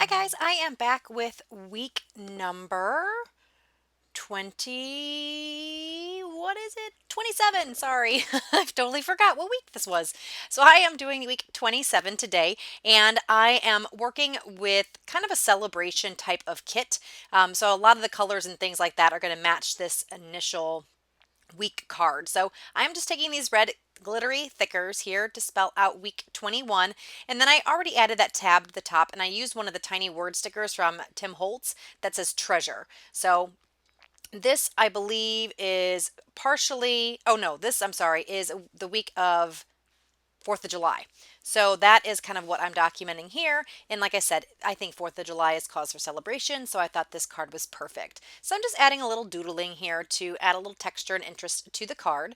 guys, I am back with week number 20. What is it? 27. Sorry, I've totally forgot what week this was. So I am doing week 27 today, and I am working with kind of a celebration type of kit. So a lot of the colors and things like that are going to match this initial week card. So I'm just taking these red glittery thickers here to spell out week 21. And then I already added that tab to the top, and I used one of the tiny word stickers from Tim Holtz that says treasure. So this, I believe, is partially, oh no, this, I'm sorry, is the week of 4th of July. So that is kind of what I'm documenting here. And like I said, I think 4th of July is cause for celebration, so I thought this card was perfect. So I'm just adding a little doodling here to add a little texture and interest to the card.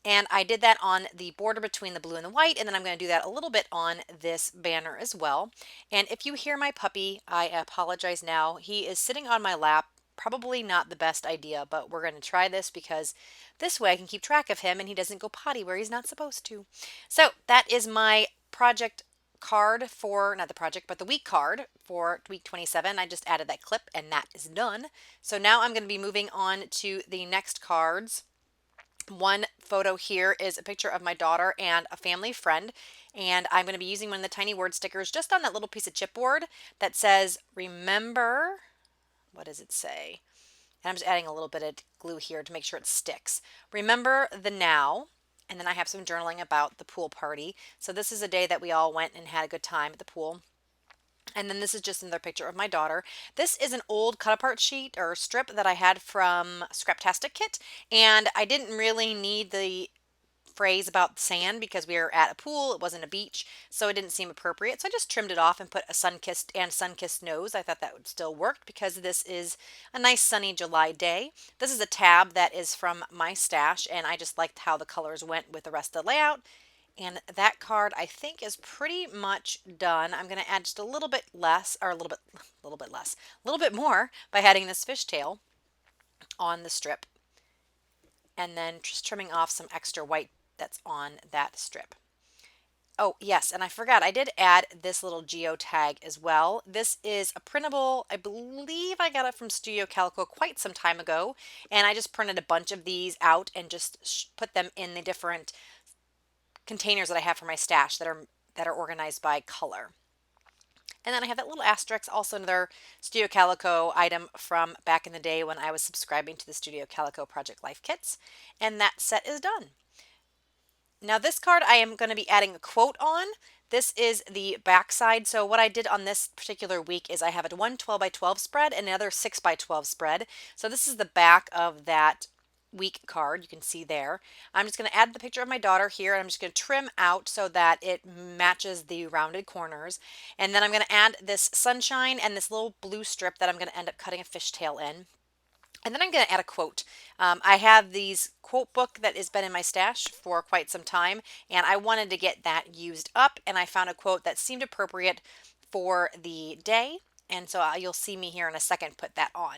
And I did that on the border between the blue and the white, and then I'm going to do that a little bit on this banner as well. And if you hear my puppy, I apologize now. He is sitting on my lap. Probably not the best idea, but we're going to try this because this way I can keep track of him and he doesn't go potty where he's not supposed to. So that is my project card for, not the project, but the week card for week 27. I just added that clip and that is done. So now I'm going to be moving on to the next cards. One photo here is a picture of my daughter and a family friend, and I'm going to be using one of the tiny word stickers just on that little piece of chipboard that says, remember, what does it say? And I'm just adding a little bit of glue here to make sure it sticks. Remember the now. And then I have some journaling about the pool party. So this is a day that we all went and had a good time at the pool. And then this is just another picture of my daughter. This is an old cut apart sheet or strip that I had from Scraptastic Kit. And I didn't really need the phrase about sand because we were at a pool, it wasn't a beach, so it didn't seem appropriate. So I just trimmed it off and put a sun-kissed nose. I thought that would still work because this is a nice sunny July day. This is a tab that is from my stash, and I just liked how the colors went with the rest of the layout. And that card I think is pretty much done. I'm going to add just a little bit less, or a little bit more by adding this fishtail on the strip, and then just trimming off some extra white that's on that strip. Oh, yes, and I forgot, I did add this little geo tag as well. This is a printable, I believe I got it from Studio Calico quite some time ago, and I just printed a bunch of these out and just put them in the different containers that I have for my stash that are organized by color. And then I have that little asterisk, also another Studio Calico item from back in the day when I was subscribing to the Studio Calico Project Life kits. And that set is done. Now this card I am going to be adding a quote on. This is the back side. So what I did on this particular week is I have a one 12 by 12 spread and another 6 by 12 spread. So this is the back of that week card. You can see there. I'm just going to add the picture of my daughter here, and I'm just going to trim out so that it matches the rounded corners. And then I'm going to add this sunshine and this little blue strip that I'm going to end up cutting a fishtail in. And then I'm going to add a quote. I have these quote book that has been in my stash for quite some time, and I wanted to get that used up, and I found a quote that seemed appropriate for the day. And so you'll see me here in a second put that on.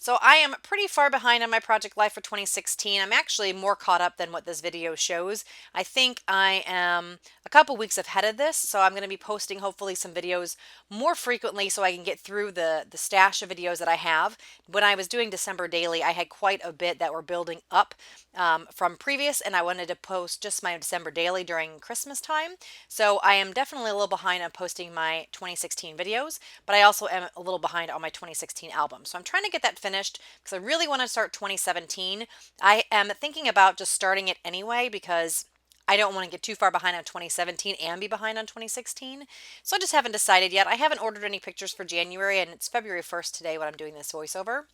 So I am pretty far behind on my project life for 2016. I'm actually more caught up than what this video shows. I think I am a couple weeks ahead of this, so I'm going to be posting hopefully some videos more frequently so I can get through the stash of videos that I have. When I was doing December daily, I had quite a bit that were building up from previous, and I wanted to post just my December daily during Christmas time. So I am definitely a little behind on posting my 2016 videos, but I also am a little behind on my 2016 album. So I'm trying to get that finished because I really want to start 2017. I am thinking about just starting it anyway because I don't want to get too far behind on 2017 and be behind on 2016. So I just haven't decided yet. I haven't ordered any pictures for January, and it's February 1st today when I'm doing this voiceover.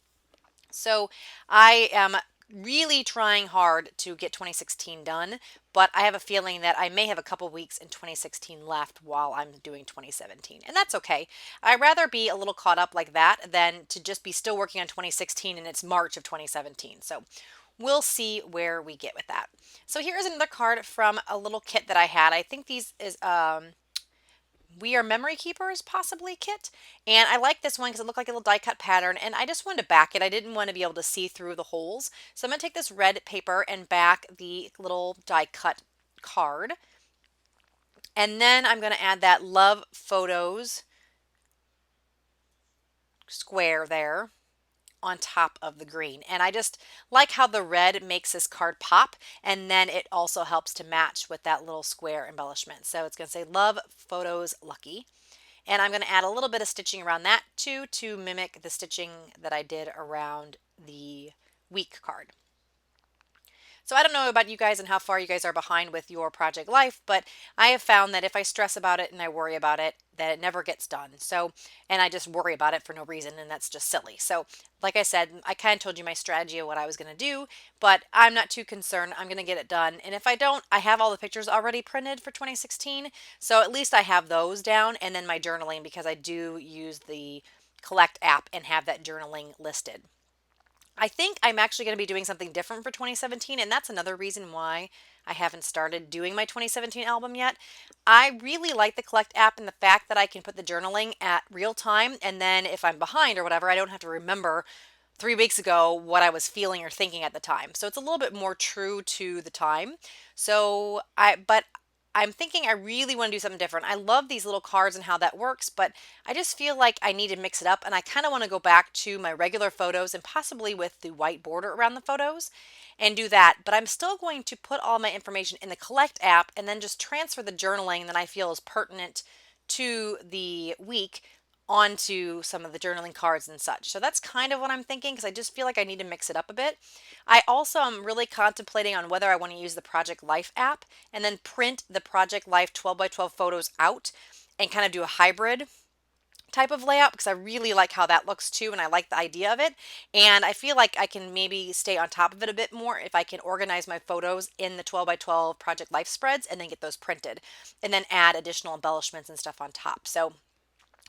So I am really trying hard to get 2016 done, but I have a feeling that I may have a couple weeks in 2016 left while I'm doing 2017, and that's okay. I'd rather be a little caught up like that than to just be still working on 2016 and it's March of 2017. So we'll see where we get with that. So here is another card from a little kit that I had. I think these is We Are Memory Keepers, possibly, kit. And I like this one because it looked like a little die cut pattern, and I just wanted to back it. I didn't want to be able to see through the holes. So I'm going to take this red paper and back the little die cut card. And then I'm going to add that Love Photos square there on top of the green. And I just like how the red makes this card pop, and then it also helps to match with that little square embellishment. So it's going to say Love Photos Lucky. And I'm going to add a little bit of stitching around that too to mimic the stitching that I did around the week card. So I don't know about you guys and how far you guys are behind with your project life, but I have found that if I stress about it and I worry about it, that it never gets done. So, and I just worry about it for no reason, and that's just silly. So, like I said, I kind of told you my strategy of what I was going to do, but I'm not too concerned. I'm going to get it done. And if I don't, I have all the pictures already printed for 2016. So at least I have those down, and then my journaling, because I do use the Collect app and have that journaling listed. I think I'm actually going to be doing something different for 2017, and that's another reason why I haven't started doing my 2017 album yet. I really like the Collect app and the fact that I can put the journaling at real time, and then if I'm behind or whatever, I don't have to remember 3 weeks ago what I was feeling or thinking at the time. So it's a little bit more true to the time. But I'm thinking I really want to do something different. I love these little cards and how that works, but I just feel like I need to mix it up, and I kind of want to go back to my regular photos and possibly with the white border around the photos and do that. But I'm still going to put all my information in the Collect app and then just transfer the journaling that I feel is pertinent to the week onto some of the journaling cards and such. So that's kind of what I'm thinking, because I just feel like I need to mix it up a bit. I also am really contemplating on whether I want to use the Project Life app and then print the Project Life 12 by 12 photos out and kind of do a hybrid type of layout, because I really like how that looks too, and I like the idea of it. And I feel like I can maybe stay on top of it a bit more if I can organize my photos in the 12 by 12 Project Life spreads and then get those printed and then add additional embellishments and stuff on top. So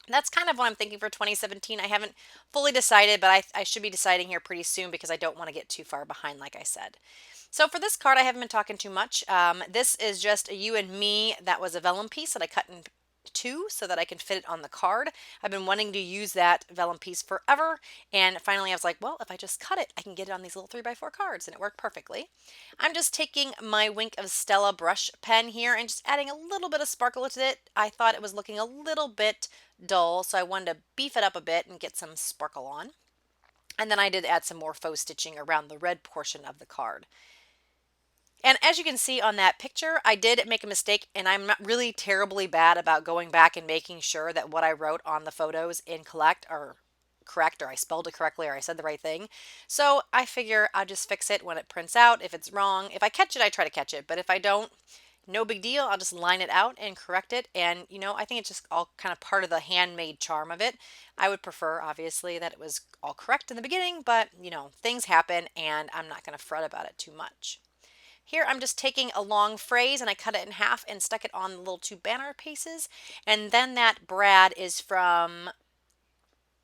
that's kind of what I'm thinking for 2017. I haven't fully decided, but I should be deciding here pretty soon, because I don't want to get too far behind, like I said. So for this card, I haven't been talking too much. This is just a you and me. That was a vellum piece that I cut in two so that I can fit it on the card. I've been wanting to use that vellum piece forever, and finally I was like, well, if I just cut it, I can get it on these little 3x4 cards, and it worked perfectly. I'm just taking my Wink of Stella brush pen here and just adding a little bit of sparkle to it. I thought it was looking a little bit dull, so I wanted to beef it up a bit and get some sparkle on. And then I did add some more faux stitching around the red portion of the card. And as you can see on that picture, I did make a mistake, and I'm not really terribly bad about going back and making sure that what I wrote on the photos in Collect are correct, or I spelled it correctly, or I said the right thing. So I figure I'll just fix it when it prints out. If it's wrong, if I catch it, I try to catch it. But if I don't, no big deal. I'll just line it out and correct it. And, I think it's just all kind of part of the handmade charm of it. I would prefer, obviously, that it was all correct in the beginning, but, things happen, and I'm not going to fret about it too much. Here I'm just taking a long phrase and I cut it in half and stuck it on the little two banner pieces. And then that brad is from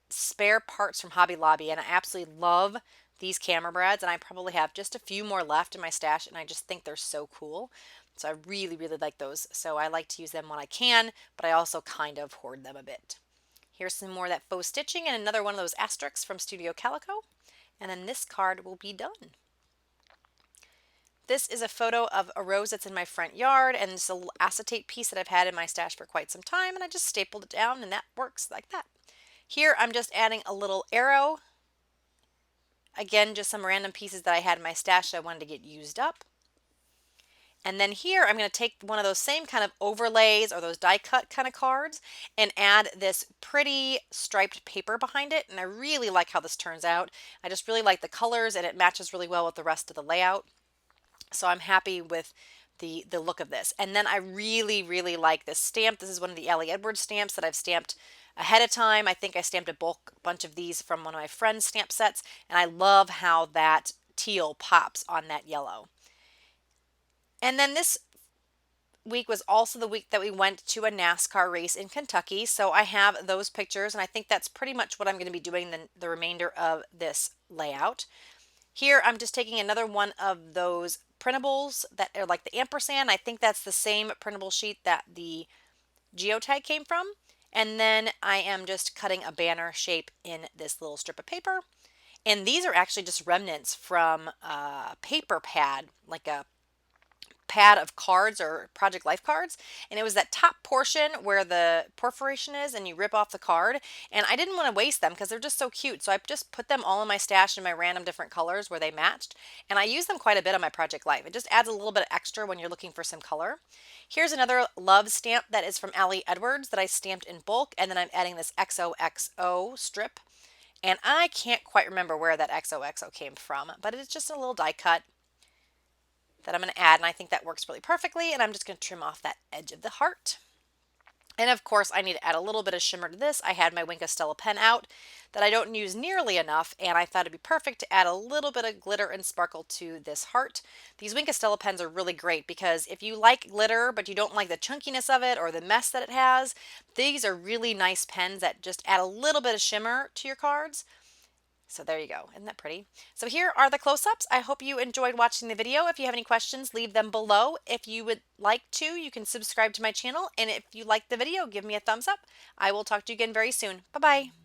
Spare Parts from Hobby Lobby, and I absolutely love these camera brads, and I probably have just a few more left in my stash, and I just think they're so cool. So I really, really like those. So I like to use them when I can, but I also kind of hoard them a bit. Here's some more of that faux stitching and another one of those asterisks from Studio Calico. And then this card will be done. This is a photo of a rose that's in my front yard, and it's an acetate piece that I've had in my stash for quite some time, and I just stapled it down, and that works like that. Here I'm just adding a little arrow. Again, just some random pieces that I had in my stash that I wanted to get used up. And then here I'm going to take one of those same kind of overlays or those die cut kind of cards and add this pretty striped paper behind it. And I really like how this turns out. I just really like the colors, and it matches really well with the rest of the layout. So I'm happy with the look of this. And then I really, really like this stamp. This is one of the Ellie Edwards stamps that I've stamped ahead of time. I think I stamped a bulk bunch of these from one of my friend's stamp sets, and I love how that teal pops on that yellow. And then this week was also the week that we went to a NASCAR race in Kentucky. So I have those pictures, and I think that's pretty much what I'm going to be doing the remainder of this layout. Here I'm just taking another one of those printables that are like the ampersand. I think that's the same printable sheet that the geotag came from. And then I am just cutting a banner shape in this little strip of paper. And these are actually just remnants from a paper pad, like a pad of cards or Project Life cards, and it was that top portion where the perforation is and you rip off the card, and I didn't want to waste them because they're just so cute, so I just put them all in my stash in my random different colors where they matched, and I use them quite a bit on my Project Life. It just adds a little bit extra when you're looking for some color. Here's another love stamp that is from Allie Edwards that I stamped in bulk, and then I'm adding this XOXO strip, and I can't quite remember where that XOXO came from, but it's just a little die cut that I'm going to add, and I think that works really perfectly, and I'm just going to trim off that edge of the heart. And of course, I need to add a little bit of shimmer to this. I had my Wink of Stella pen out that I don't use nearly enough, and I thought it'd be perfect to add a little bit of glitter and sparkle to this heart. These Wink of Stella pens are really great because if you like glitter but you don't like the chunkiness of it or the mess that it has, these are really nice pens that just add a little bit of shimmer to your cards. So there you go. Isn't that pretty? So here are the close-ups. I hope you enjoyed watching the video. If you have any questions, leave them below. If you would like to, you can subscribe to my channel. And if you liked the video, give me a thumbs up. I will talk to you again very soon. Bye-bye.